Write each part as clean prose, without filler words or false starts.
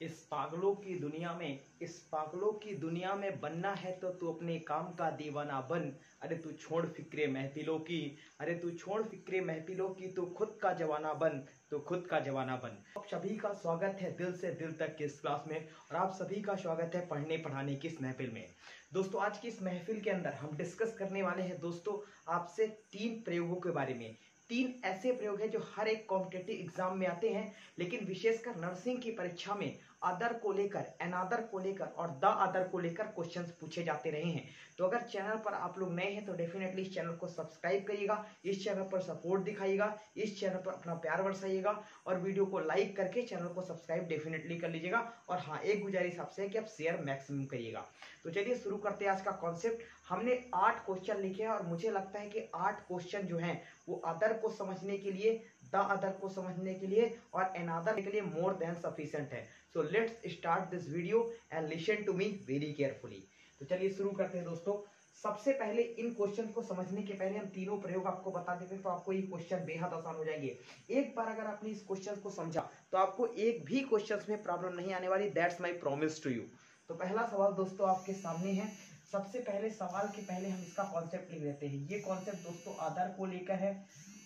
इस पागलों की दुनिया में बनना है तो तू अपने काम का दीवाना बन। अरे तू छोड़ फिक्रे महफिलों की, अरे तू छोड़ फिक्रे महफिलों की, तू खुद का जवाना बन, तू खुद का जवाना बन। आप सभी का स्वागत है दिल से दिल तक की इस क्लास में, और आप सभी का स्वागत है पढ़ने पढ़ाने की इस महफिल में। दोस्तों आज की इस महफिल के अंदर हम डिस्कस करने वाले हैं दोस्तों आपसे 3 प्रयोगों के बारे में। 3 ऐसे प्रयोग हैं जो हर एक कॉम्पिटिटिव एग्जाम में आते हैं, लेकिन विशेषकर नर्सिंग की परीक्षा में अदर को लेकर, अनदर को लेकर और द अदर को लेकर क्वेश्चंस पूछे जाते रहे हैं। तो अगर चैनल पर आप लोग नए हैं तो डेफिनेटली इस चैनल को सब्सक्राइब करिएगा, इस चैनल पर सपोर्ट दिखाइएगा, इस चैनल पर अपना प्यार बरसाइएगा और वीडियो को लाइक करके चैनल को सब्सक्राइब डेफिनेटली कर लीजिएगा। और हाँ, एक गुजारिश आपसे है कि आप शेयर मैक्सिमम करिएगा। तो चलिए शुरू करते हैं आज का कॉन्सेप्ट। हमने 8 क्वेश्चन लिखे हैं और मुझे लगता है कि 8 क्वेश्चन जो हैं वो अदर को समझने के लिए, द अदर को समझने के लिए और अनदर के लिए मोर देन सफिशिएंट है। So let's start this video and listen to me very carefully. तो चलिए शुरू करते हैं दोस्तों। सबसे पहले इन क्वेश्चन को समझने के पहले हम तीनों प्रयोग आपको बता देते हैं, तो आपको ये क्वेश्चन बेहद आसान हो जाएंगे। एक बार अगर आपने इस क्वेश्चन को समझा तो आपको एक भी क्वेश्चन में प्रॉब्लम नहीं आने वाली। That's my promise to you. तो पहला सवाल दोस्तों आपके सामने है। सबसे पहले सवाल के पहले हम इसका कॉन्सेप्ट लिख लेते हैं। ये कॉन्सेप्ट दोस्तों अदर को लेकर है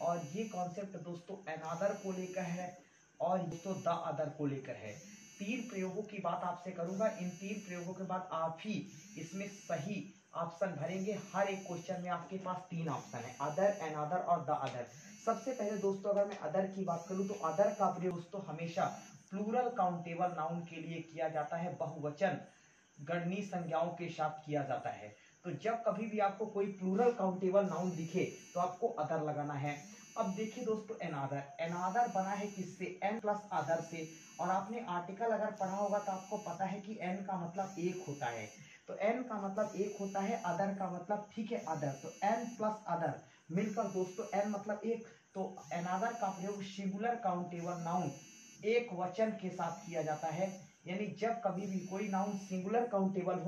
और ये कॉन्सेप्ट दोस्तों अनदर को लेकर है और दोस्तों द अदर को लेकर है। 3 प्रयोगों की बात आपसे करूंगा। इन 3 प्रयोगों के बाद आप ही इसमें सही ऑप्शन भरेंगे। हर एक क्वेश्चन में आपके पास 3 ऑप्शन है, अदर, अनदर और द अदर। सबसे पहले दोस्तों अगर मैं अदर की बात करूं तो अदर का प्रयोग दोस्तों हमेशा प्लूरल काउंटेबल नाउन के लिए किया जाता है, बहुवचन गणनीय संज्ञाओं के साथ किया जाता है। तो जब कभी भी आपको कोई प्लूरल काउंटेबल नाउन दिखे तो आपको अदर लगाना है। अब देखिए दोस्तों अनदर, अनदर बना है किससे? एन प्लस अदर से। और आपने आर्टिकल अगर पढ़ा होगा तो आपको पता है कि एन का मतलब एक होता है। तो एन का मतलब एक होता है, अदर का मतलब ठीक है अदर। तो एन प्लस अदर मिलकर दोस्तों एन मतलब एक। तो अनदर का प्रयोग सिंगुलर काउंटेबल नाउन एक वचन के साथ किया जाता है। यानी जब कभी भी कोई नाउन सिंगुलर काउंटेबल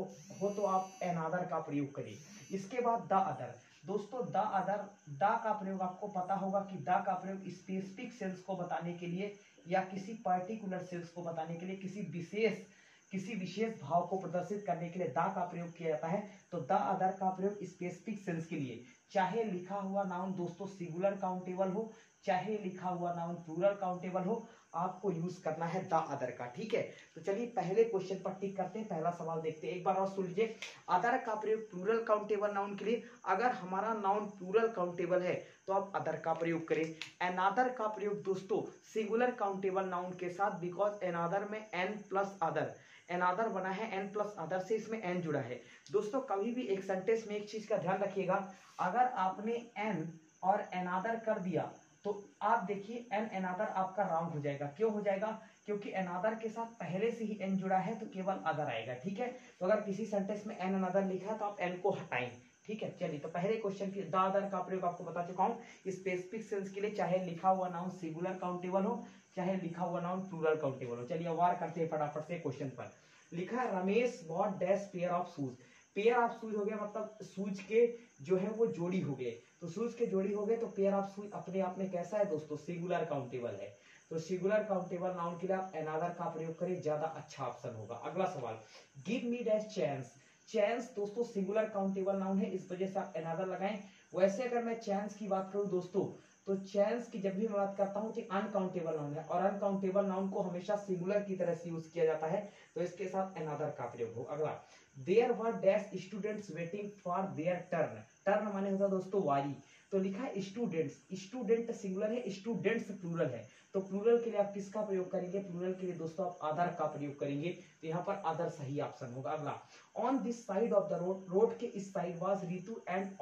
हो तो आप अनदर का प्रयोग करें। इसके बाद द अदर। दोस्तों द अदर, द का प्रयोग आपको पता होगा कि द का प्रयोग स्पेसिफिक सेंस को बताने के लिए या किसी पर्टिकुलर सेंस को बताने के लिए, किसी विशेष भाव को प्रदर्शित करने के लिए द का प्रयोग किया जाता है। तो द अदर का प्रयोग स्पेसिफिक सेंस के लिए, चाहे लिखा हुआ नाउन दोस्तों सिंगुलर काउंटेबल हो, चाहे लिखा हुआ नाउन प्लूरल काउंटेबल हो, आपको यूज करना है द अदर का। ठीक है, तो चलिए पहले क्वेश्चन पर टिक करते हैं। पहला सवाल देखते हैं, एक बार और सुन लीजिए। अदर का प्रयोग प्लूरल काउंटेबल नाउन के लिए, अगर हमारा नाउन प्लूरल काउंटेबल है तो आप अदर का प्रयोग करें। अनदर का प्रयोग दोस्तों सिंगुलर काउंटेबल नाउन के साथ, बिकॉज अनदर में एन प्लस अदर, अनदर बना है एन प्लस अदर से, इसमें एन जुड़ा है। दोस्तों कभी भी एक सेंटेंस में एक चीज का ध्यान रखिएगा, अगर आपने एन और अनदर कर दिया तो आप देखिए एन अनदर आपका रॉन्ग हो जाएगा। क्यों हो जाएगा? क्योंकि अनदर के साथ पहले से ही एन जुड़ा है तो केवल अदर आएगा। ठीक है, तो अगर किसी सेंटेंस में एन अनदर लिखा है तो आप एन को हटाएं। ठीक है, चलिए तो पहले क्वेश्चन की द अदर का प्रयोग आपको बता चुका हूं स्पेसिफिक सेंस के लिए, चाहे लिखा हुआ नाउन सिंगुलर काउंटेबल हो, चाहे लिखा हुआ नाउन प्लूरल काउंटेबल हो। चलिए वार करते हैं फटाफट से क्वेश्चन पर। लिखा है Ramesh bought dash pair of shoes. Pair of shoes हो गया मतलब शूज के जो है वो जोड़ी हो गए। तो शूज के जोड़ी हो गए तो पेयर ऑफ शूज अपने आप में कैसा है दोस्तों? सिंगुलर काउंटेबल है। तो सिंगुलर काउंटेबल नाउन के लिए आप अनदर का प्रयोग करें, ज्यादा अच्छा ऑप्शन होगा। अगला सवाल, give me dash chance. Chance दोस्तों सिंगुलर काउंटेबल नाउन है, इस वजह से आप अनदर लगाएं। वैसे अगर मैं चैंस की बात करूं दोस्तों तो चैंस की जब भी मैं बात करता हूं कि अनकाउंटेबल नाउन है, और अनकाउंटेबल नाउन को हमेशा सिंगुलर की तरह से यूज किया जाता है, तो इसके साथ अनदर का प्रयोग हो। अगला, there were dash students waiting for their turn. Turn माने होता है दोस्तों वारी। तो लिखा है स्टूडेंट्स, स्टूडेंट सिंगुलर है, स्टूडेंट्स प्लूरल है। तो प्लूरल के लिए आप किसका प्रयोग करेंगे? प्लूरल के लिए दोस्तों आप अदर का प्रयोग करेंगे। तो यहाँ पर अदर सही ऑप्शन होगा। अगला, on this side of the road, road के इस side was Ritu and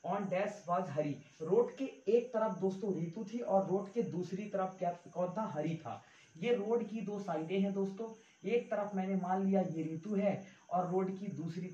on dash was Hari. Road के एक तरफ दोस्तों रितु थी और रोड के दूसरी तरफ क्या कौन था? हरी था। ये रोड की 2 साइडें हैं दोस्तों, एक तरफ मैंने मान लिया ये रितु है और रोड की दूसरी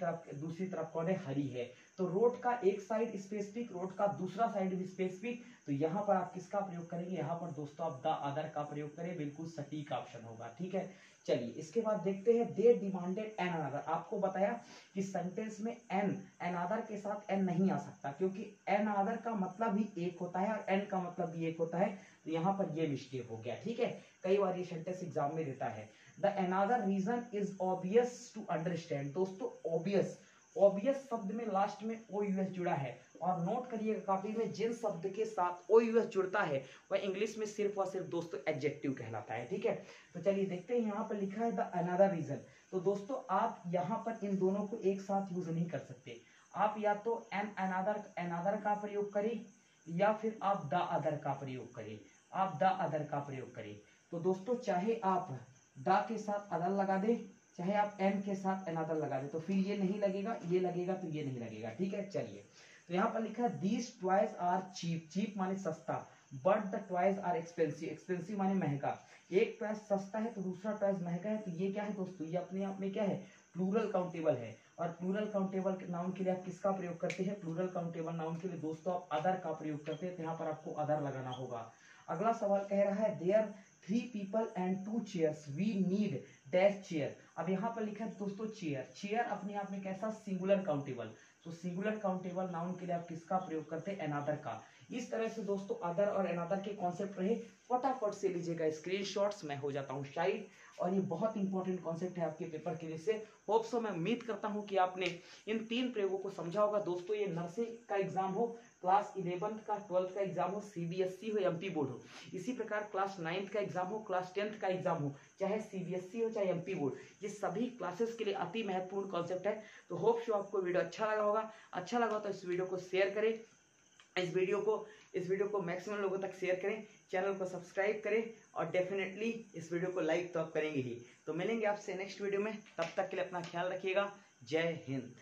तरफ कौन है? हरी है। तो रोड का एक साइड स्पेसिफिक, रोड का दूसरा साइड भी स्पेसिफिक। तो यहाँ पर आप किसका प्रयोग करेंगे? यहाँ पर दोस्तों आप द अदर का प्रयोग करें, बिल्कुल सटीक ऑप्शन होगा। ठीक है, चलिए इसके बाद देखते हैं। They demanded an another. आपको बताया कि सेंटेंस में एन अनदर के साथ एन नहीं आ सकता, क्योंकि एन अनदर का मतलब ही एक होता है और एन का मतलब भी एक होता है। तो यहाँ पर ये मिस्टेक हो गया। ठीक है, कई बार ये सेंटेंस एग्जाम में देता है। The another reason is obvious to understand. दोस्तों ऑब्वियस, ऑब्वियस शब्द में लास्ट में ओ यूएस जुड़ा है, और नोट करिएगा कॉपी में जिन शब्द के साथ ओ यूएस जुड़ता है वह इंग्लिश में सिर्फ और सिर्फ दोस्तों एडजेक्टिव कहलाता है। ठीक है, तो चलिए देखते हैं, यहाँ पर लिखा है द अनदर रीजन। तो दोस्तों आप यहाँ पर इन दोनों को एक साथ यूज नहीं कर सकते, आप या तो एन अनदर का प्रयोग करें या फिर आप द अदर का प्रयोग करें, आप द अदर का प्रयोग करें। तो दोस्तों चाहे आप द के साथ अदर लगा दें, चाहे आप एन के साथ अनदर लगा दें, तो फिर ये नहीं लगेगा, ये लगेगा तो ये नहीं लगेगा। ठीक है, चलिए तो यहाँ पर लिखा है these toys are cheap. Cheap माने सस्ता, but the toys are expensive. Expensive माने महंगा। एक टॉयज सस्ता है तो दूसरा टॉयज महंगा है, तो ये क्या है दोस्तों, ये अपने आप में क्या है, प्लूरल काउंटेबल है। और प्लूरल काउंटेबल नाउन के लिए आप किसका प्रयोग करते हैं, प्लूरल काउंटेबल नाउन के लिए दोस्तों आप अदर का प्रयोग करते हैं, तो यहाँ पर आपको अदर लगाना होगा। अगला सवाल कह रहा है there 3 people and 2 chairs, we need dash chair। अब यहाँ पर लिखा है दोस्तों चेयर। चेयर अपने आप में कैसा, सिंगुलर काउंटेबल, तो सिंगुलर काउंटेबल नाउन के लिए आप किसका प्रयोग करते हैं, अनदर का। इस तरह से दोस्तों अदर और अनदर के कॉन्सेप्ट रहे, फटाफट से लीजिएगा स्क्रीनशॉट्स, मैं हो जाता हूँ शाइड। और ये बहुत इंपॉर्टेंट कॉन्सेप्ट है आपके पेपर के लिए से। होप सो, मैं उम्मीद करता हूँ कि आपने इन 3 प्रयोगों को समझा होगा। दोस्तों ये नर्सिंग का एग्जाम हो, क्लास 11th का 12th का एग्जाम हो, सीबीएसई हो, एमपी बोर्ड हो, इसी प्रकार क्लास 9th का एग्जाम हो, क्लास 10th का एग्जाम हो, चाहे सीबीएसई हो चाहे एमपी बोर्ड, ये सभी क्लासेस के लिए अति महत्वपूर्ण कॉन्सेप्ट है। तो होप सो आपको वीडियो अच्छा लगा होगा। अच्छा लगा तो इस वीडियो को शेयर करें, इस वीडियो को मैक्सिमम लोगों तक शेयर करें, चैनल को सब्सक्राइब करें, और डेफिनेटली इस वीडियो को लाइक तो आप करेंगे ही। तो मिलेंगे आपसे नेक्स्ट वीडियो में, तब तक के लिए अपना ख्याल रखिएगा। जय हिंद।